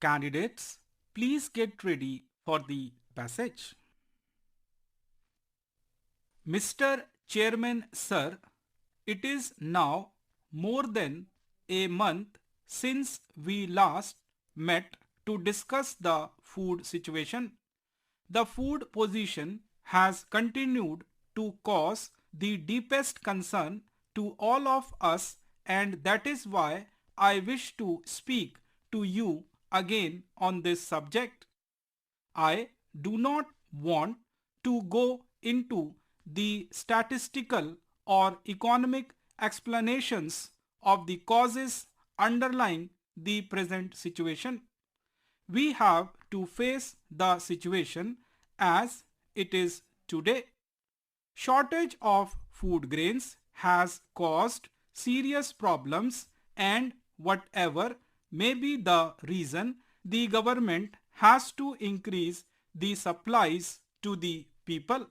Candidates, please get ready for the passage. Mr. Chairman, sir, it is now more than a month since we last met to discuss the food situation. The food position has continued to cause the deepest concern to all of us, and that is why I wish to speak to you again on this subject. I do not want to go into the statistical or economic explanations of the causes underlying the present situation. We have to face the situation as it is today. Shortage of food grains has caused serious problems, and whatever may be the reason, the government has to increase the supplies to the people.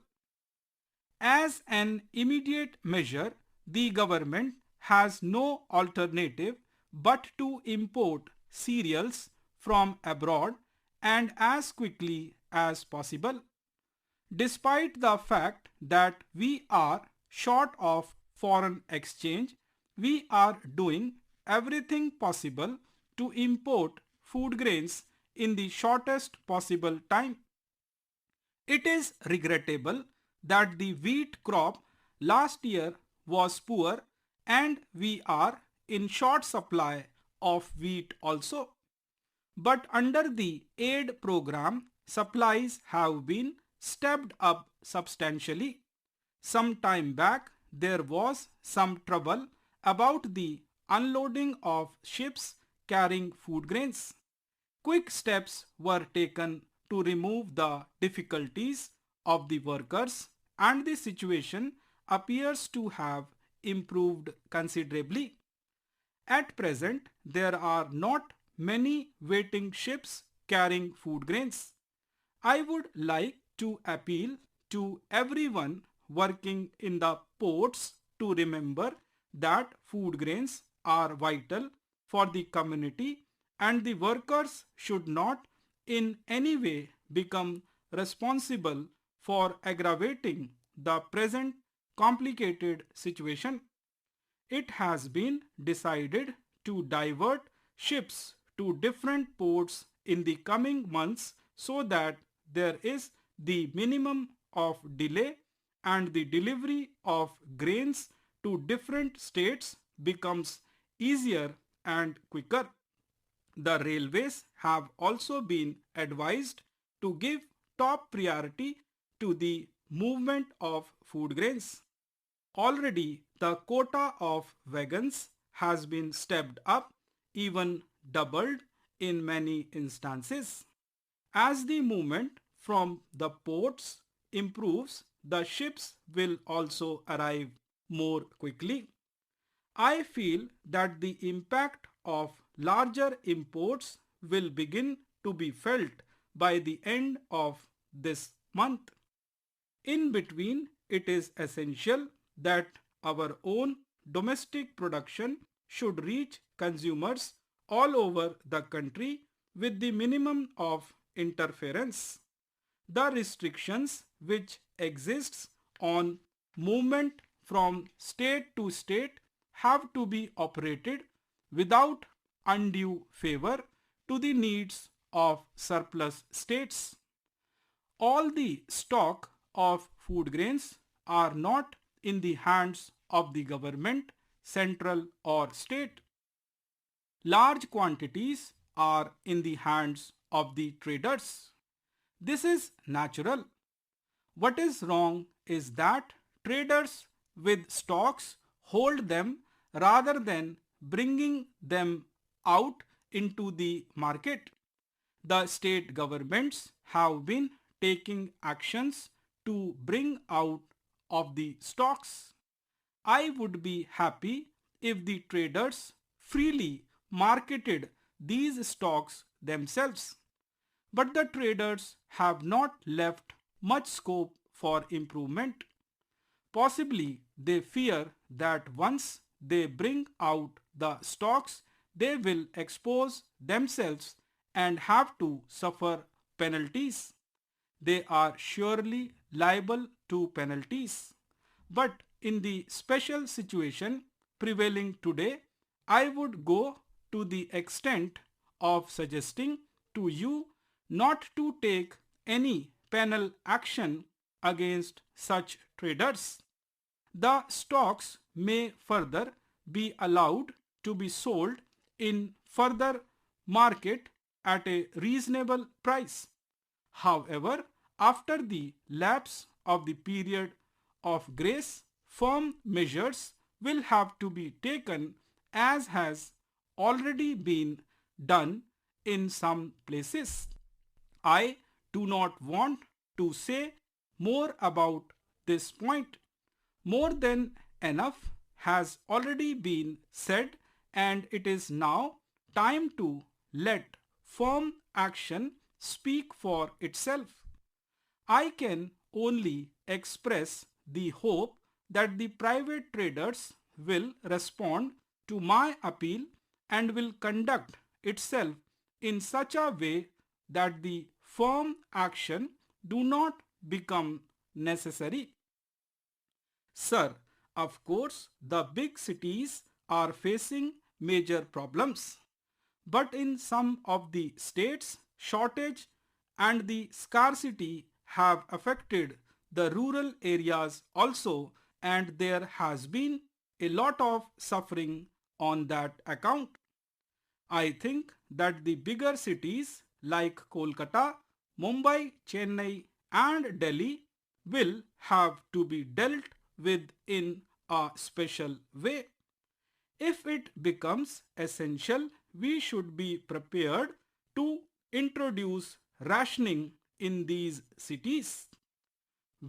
As an immediate measure, the government has no alternative but to import cereals from abroad and as quickly as possible. Despite the fact that we are short of foreign exchange, we are doing everything possible to import food grains in the shortest possible time. It is regrettable that the wheat crop last year was poor and we are in short supply of wheat also. But under the aid program, supplies have been stepped up substantially. Some time back, there was some trouble about the unloading of ships carrying food grains. Quick steps were taken to remove the difficulties of the workers, and the situation appears to have improved considerably. At present, there are not many waiting ships carrying food grains. I would like to appeal to everyone working in the ports to remember that food grains are vital for the community, and the workers should not in any way become responsible for aggravating the present complicated situation. It has been decided to divert ships to different ports in the coming months so that there is the minimum of delay and the delivery of grains to different states becomes easier and quicker. The railways have also been advised to give top priority to the movement of food grains. Already the quota of wagons has been stepped up, even doubled in many instances. As the movement from the ports improves, the ships will also arrive more quickly. I feel that the impact of larger imports will begin to be felt by the end of this month. In between, it is essential that our own domestic production should reach consumers all over the country with the minimum of interference. The restrictions which exists on movement from state to state have to be operated without undue favor to the needs of surplus states. All the stock of food grains are not in the hands of the government, central or state. Large quantities are in the hands of the traders. This is natural. What is wrong is that traders with stocks hold them rather than bringing them out into the market. The state governments have been taking actions to bring out of the stocks. I would be happy if the traders freely marketed these stocks themselves. But the traders have not left much scope for improvement. Possibly they fear that once they bring out the stocks, they will expose themselves and have to suffer penalties. They are surely liable to penalties. But in the special situation prevailing today, I would go to the extent of suggesting to you not to take any penal action against such traders. The stocks may further be allowed to be sold in further market at a reasonable price. However, after the lapse of the period of grace, firm measures will have to be taken as has already been done in some places. I do not want to say more about this point. More than enough has already been said, and it is now time to let firm action speak for itself. I can only express the hope that the private traders will respond to my appeal and will conduct itself in such a way that the firm action do not become necessary. Sir, of course, the big cities are facing major problems. But in some of the states, shortage and the scarcity have affected the rural areas also, and there has been a lot of suffering on that account. I think that the bigger cities like Kolkata, Mumbai, Chennai and Delhi will have to be dealt with in a special way. If it becomes essential, we should be prepared to introduce rationing in these cities.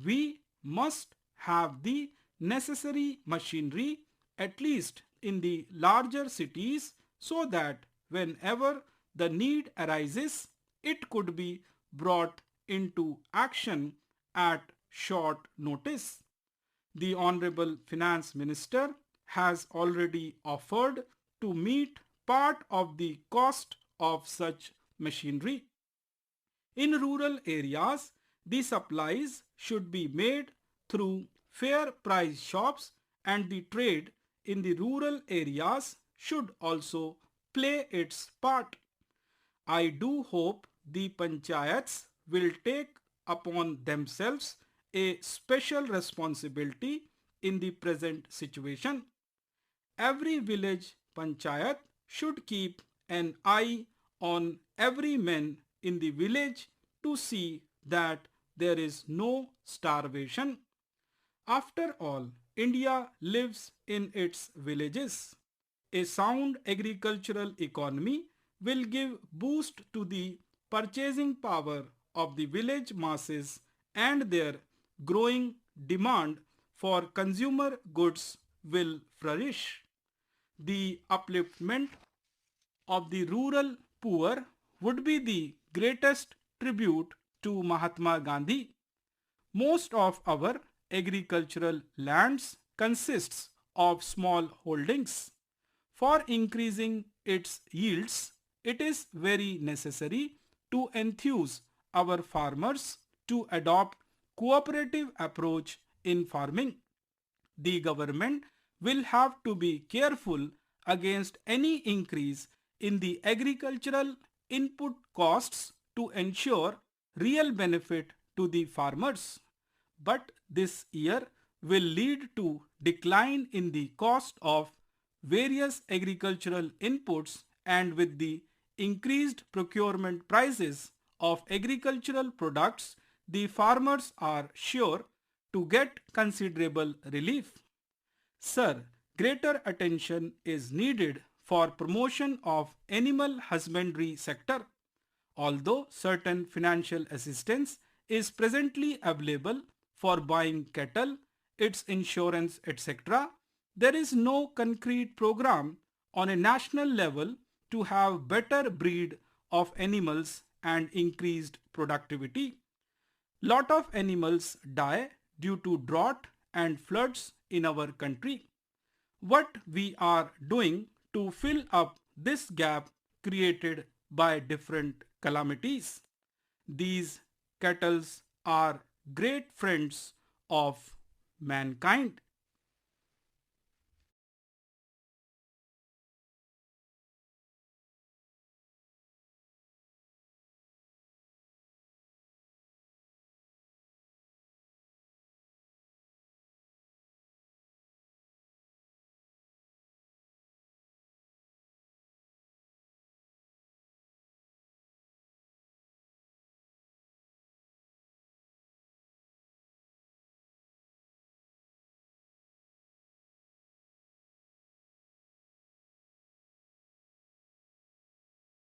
We must have the necessary machinery, at least in the larger cities, so that whenever the need arises, it could be brought into action at short notice. The Honorable Finance Minister has already offered to meet part of the cost of such machinery. In rural areas, the supplies should be made through fair price shops, and the trade in the rural areas should also play its part. I do hope the panchayats will take upon themselves a special responsibility in the present situation. Every village panchayat should keep an eye on every man in the village to see that there is no starvation. After all, India lives in its villages. A sound agricultural economy will give boost to the purchasing power of the village masses, and their growing demand for consumer goods will flourish. The upliftment of the rural poor would be the greatest tribute to Mahatma Gandhi. Most of our agricultural lands consists of small holdings. For increasing its yields, it is very necessary to enthuse our farmers to adopt cooperative approach in farming. The government will have to be careful against any increase in the agricultural input costs to ensure real benefit to the farmers. But this year will lead to decline in the cost of various agricultural inputs, and with the increased procurement prices of agricultural products, the farmers are sure to get considerable relief. Sir, greater attention is needed for promotion of animal husbandry sector. Although certain financial assistance is presently available for buying cattle, its insurance, etc., there is no concrete program on a national level to have better breed of animals and increased productivity. Lot of animals die due to drought and floods in our country. What we are doing to fill up this gap created by different calamities. These kettles are great friends of mankind.